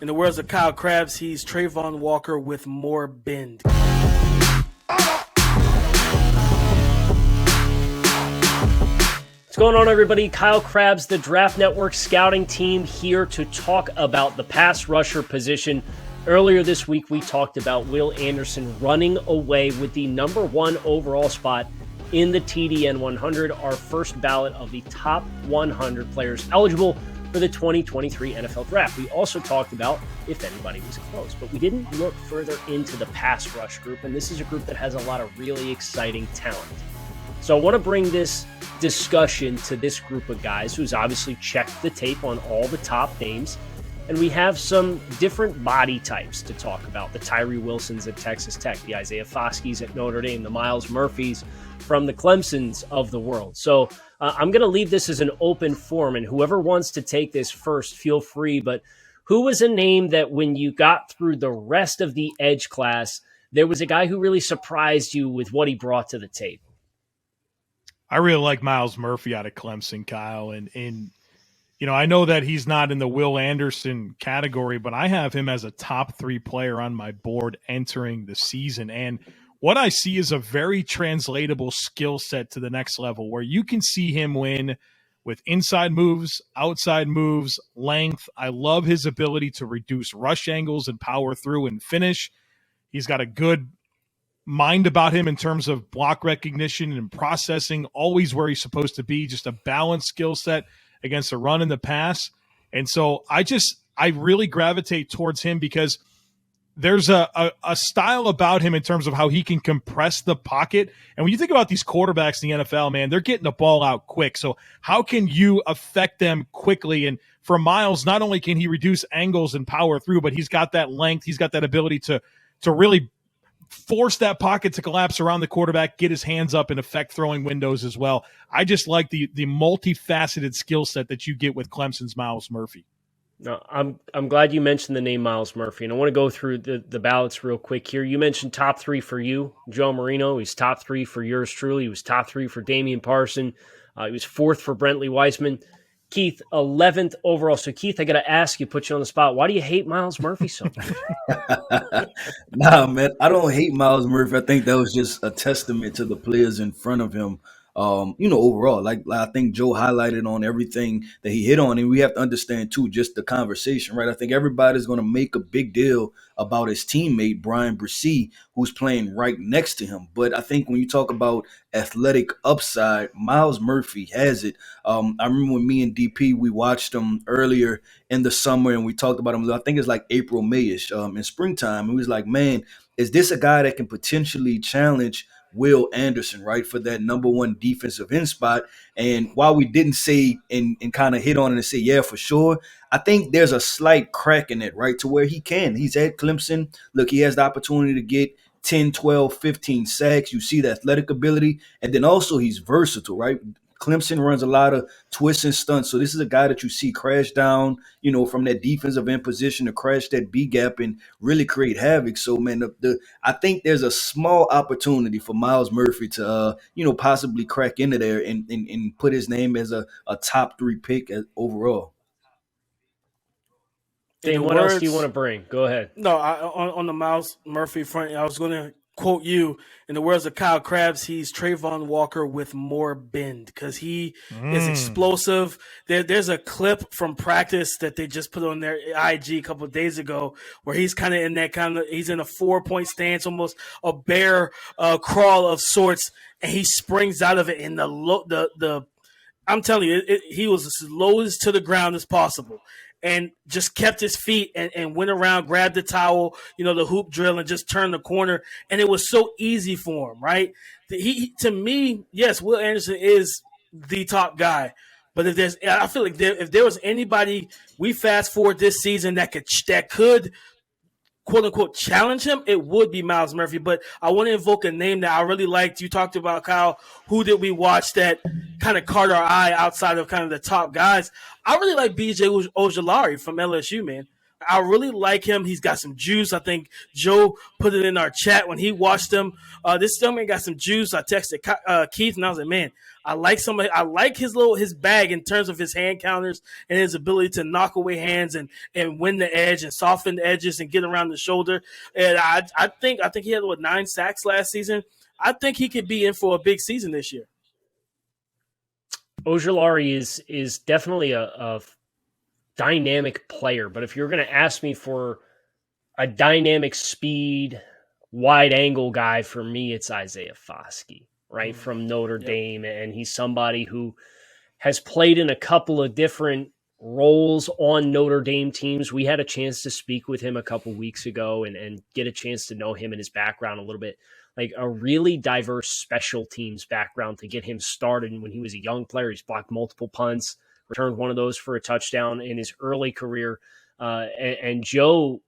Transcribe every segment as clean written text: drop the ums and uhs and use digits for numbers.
In the words of Kyle Krabs, he's Trayvon Walker with more bend. What's going on, everybody? Kyle Krabs, the Draft Network scouting team, here to talk about the pass rusher position. Earlier this week, we talked about Will Anderson running away with the number 1 overall spot in the TDN 100, our first ballot of the top 100 players eligible for the 2023 NFL Draft. We also talked about if anybody was close, but we didn't look further into the pass rush group, and this is a group that has a lot of really exciting talent. So I want to bring this discussion to this group of guys who's obviously checked the tape on all the top names. And we have some different body types to talk about. The Tyree Wilsons at Texas Tech, the Isaiah Foskeys at Notre Dame, the Myles Murphys from the Clemsons of the world. So I'm going to leave this as an open forum, and whoever wants to take this first, feel free. But who was a name that when you got through the rest of the Edge class, there was a guy who really surprised you with what he brought to the table? I really like Myles Murphy out of Clemson, Kyle. And you know, I know that he's not in the Will Anderson category, but I have him as a top 3 player on my board entering the season. And what I see is a very translatable skill set to the next level where you can see him win with inside moves, outside moves, length. I love his ability to reduce rush angles and power through and finish. He's got a good mind about him in terms of block recognition and processing, always where he's supposed to be, just a balanced skill set against the run and the pass. And so I really gravitate towards him because there's a style about him in terms of how he can compress the pocket. And when you think about these quarterbacks in the NFL, man, they're getting the ball out quick. So how can you affect them quickly? And for Myles, not only can he reduce angles and power through, but he's got that length. He's got that ability to really force that pocket to collapse around the quarterback, get his hands up, and affect throwing windows as well. I just like the multifaceted skill set that you get with Clemson's Myles Murphy. No, I'm glad you mentioned the name Myles Murphy, and I want to go through the ballots real quick here. You mentioned top 3 for you, Joe Marino. He's top 3 for yours truly. He was top 3 for Damian Parson. He was 4th for Brentley Weissman. Keith, 11th overall. So, Keith, I got to ask you, put you on the spot. Why do you hate Myles Murphy so much? Nah, man, I don't hate Myles Murphy. I think that was just a testament to the players in front of him. Overall, like I think Joe highlighted on everything that he hit on, and we have to understand too, just the conversation, right? I think everybody's going to make a big deal about his teammate Brian Bresee, who's playing right next to him. But I think when you talk about athletic upside, Myles Murphy has it. I remember when me and DP, we watched him earlier in the summer, and we talked about him. I think it's like April, Mayish, in springtime. And we was like, man, is this a guy that can potentially challenge Will Anderson, right, for that number 1 defensive end spot? And while we didn't say and kind of hit on it and say, yeah, for sure, I think there's a slight crack in it, right, to where he can. He's at Clemson. Look, he has the opportunity to get 10, 12, 15 sacks. You see the athletic ability. And then also he's versatile, right? Clemson runs a lot of twists and stunts. So this is a guy that you see crash down, from that defensive end position to crash that B gap and really create havoc. So, man, I think there's a small opportunity for Myles Murphy to, possibly crack into there and put his name as a top 3 pick overall. Dan, what else do you want to bring? Go ahead. No, on the Myles Murphy front, I was going to quote you, in the words of Kyle Krabs, he's Trayvon Walker with more bend because he is explosive. There's a clip from practice that they just put on their IG a couple of days ago where he's kind of in that he's in a 4-point stance, almost a bear crawl of sorts, and he springs out of it in the I'm telling you, he was as low as to the ground as possible. And just kept his feet and went around, grabbed the towel, the hoop drill, and just turned the corner. And it was so easy for him, right? To me, yes, Will Anderson is the top guy. But I feel like if there was anybody we fast forward this season that could quote unquote challenge him, it would be Myles Murphy. But I want to invoke a name that I really liked. You talked about, Kyle, who did we watch that kind of caught our eye outside of kind of the top guys? I really like BJ Ojulari from LSU, man. I really like him. He's got some juice. I think Joe put it in our chat when he watched him. This young man got some juice. I texted Keith and I was like, man, I like his bag in terms of his hand counters and his ability to knock away hands and win the edge and soften the edges and get around the shoulder. And I think he had 9 sacks last season. I think he could be in for a big season this year. Ojulari is definitely a dynamic player, but if you're going to ask me for a dynamic speed, wide angle guy, for me, it's Isaiah Foskey, right, from Notre Dame. And he's somebody who has played in a couple of different roles on Notre Dame teams. We had a chance to speak with him a couple weeks ago and get a chance to know him and his background a little bit. Like a really diverse special teams background to get him started. And when he was a young player, he's blocked multiple punts, returned one of those for a touchdown in his early career. And Joe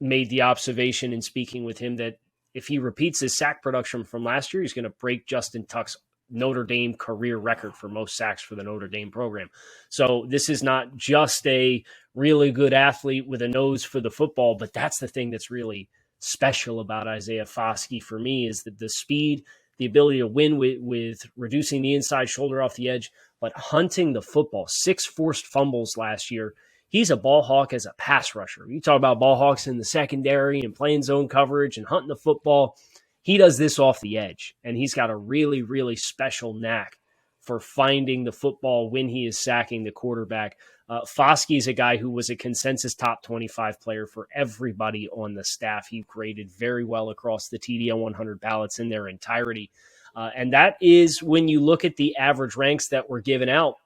made the observation in speaking with him that if he repeats his sack production from last year, he's going to break Justin Tuck's Notre Dame career record for most sacks for the Notre Dame program. So this is not just a really good athlete with a nose for the football, but that's the thing that's really special about Isaiah Foskey for me, is that the speed, the ability to win with reducing the inside shoulder off the edge, but hunting the football. 6 forced fumbles last year. He's a ball hawk as a pass rusher. You talk about ball hawks in the secondary and playing zone coverage and hunting the football. He does this off the edge, and he's got a really, really special knack for finding the football when he is sacking the quarterback. Foskey is a guy who was a consensus top 25 player for everybody on the staff. He graded very well across the TDN 100 ballots in their entirety. And that is when you look at the average ranks that were given out.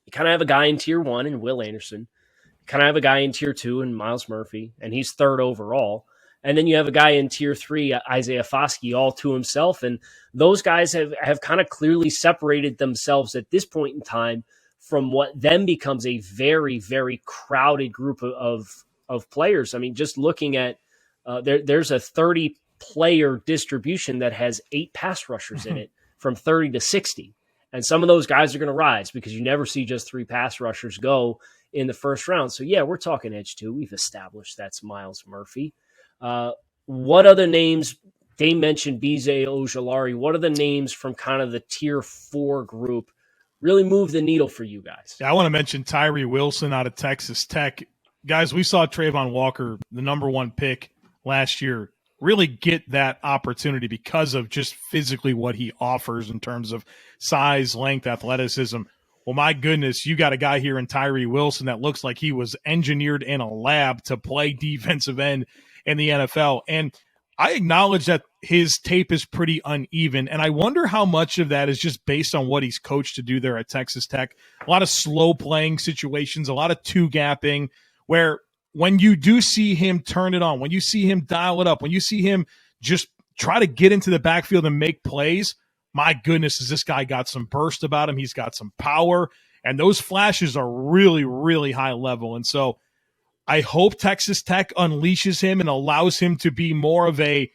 You kind of have a guy in tier 1 in Will Anderson. You kind of have a guy in tier 2 in Myles Murphy, and he's 3rd overall. And then you have a guy in tier 3, Isaiah Foskey, all to himself. And those guys have kind of clearly separated themselves at this point in time from what then becomes a very, very crowded group of players. I mean, just looking at there's a 30-player distribution that has 8 pass rushers in it from 30 to 60. And some of those guys are going to rise because you never see just 3 pass rushers go in the first round. So, yeah, we're talking edge 2. We've established that's Myles Murphy. What other names? They mentioned Bize Ojulari. What are the names from kind of the tier 4 group really move the needle for you guys? Yeah, I want to mention Tyree Wilson out of Texas Tech. Guys, we saw Trayvon Walker, the number 1 pick last year, really get that opportunity because of just physically what he offers in terms of size, length, athleticism. Well, my goodness, you got a guy here in Tyree Wilson that looks like he was engineered in a lab to play defensive end in the NFL. And I acknowledge that his tape is pretty uneven, and I wonder how much of that is just based on what he's coached to do there at Texas Tech. A lot of slow playing situations, a lot of 2-gapping, where when you do see him turn it on, when you see him dial it up, when you see him just try to get into the backfield and make plays, my goodness, has this guy got some burst about him. He's got some power, and those flashes are really, really high level. And so I hope Texas Tech unleashes him and allows him to be more of a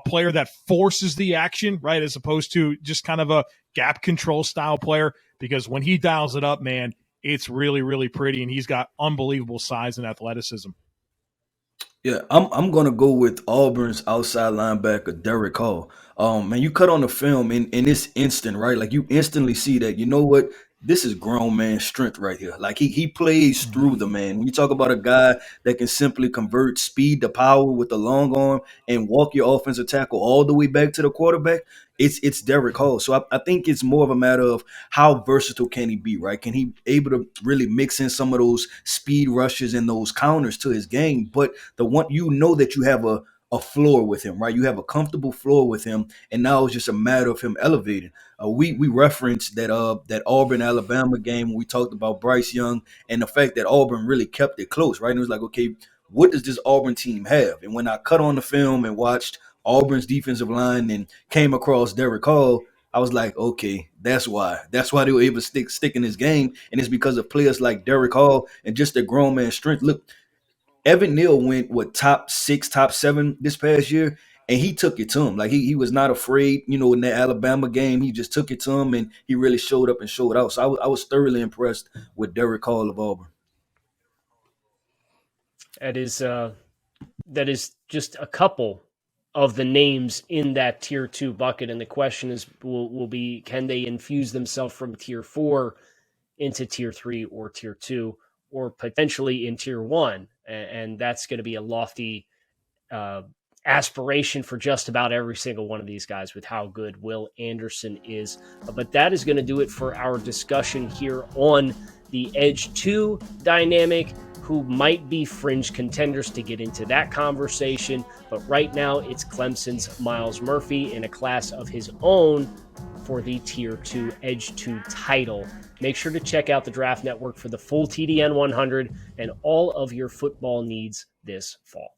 player that forces the action, right, as opposed to just kind of a gap control style player, because when he dials it up, man, it's really, really pretty, and he's got unbelievable size and athleticism. Yeah, I'm gonna go with Auburn's outside linebacker Derrick Hall. Man, you cut on the film in this instant, right? Like you instantly see that, you know what? This is grown man strength right here. Like he plays through the man. When you talk about a guy that can simply convert speed to power with the long arm and walk your offensive tackle all the way back to the quarterback, it's Derrick Hall. So I think it's more of a matter of how versatile can he be, right? Can he able to really mix in some of those speed rushes and those counters to his game? But the one, you know, that you have a floor with him, right? You have a comfortable floor with him, and now it's just a matter of him elevating. We referenced that Auburn Alabama game when we talked about Bryce Young and the fact that Auburn really kept it close, right? And it was like, okay, what does this Auburn team have? And when I cut on the film and watched Auburn's defensive line and came across Derrick Hall, I was like, okay, that's why they were able to stick in this game, and it's because of players like Derrick Hall and just their grown man strength. Look, Evan Neal went top 6, top 7 this past year, and he took it to him. Like he was not afraid, you know, in that Alabama game. He just took it to him, and he really showed up and showed out. So I was thoroughly impressed with Derrick Hall of Auburn. That is just a couple of the names in that tier 2 bucket. And the question is, will be, can they infuse themselves from tier 4 into tier 3 or tier 2, or potentially in tier 1? And that's going to be a lofty aspiration for just about every single one of these guys with how good Will Anderson is. But that is going to do it for our discussion here on the EDGE2 dynamic, who might be fringe contenders to get into that conversation. But right now, it's Clemson's Myles Murphy in a class of his own for the Tier 2 EDGE2 title. Make sure to check out the Draft Network for the full TDN 100 and all of your football needs this fall.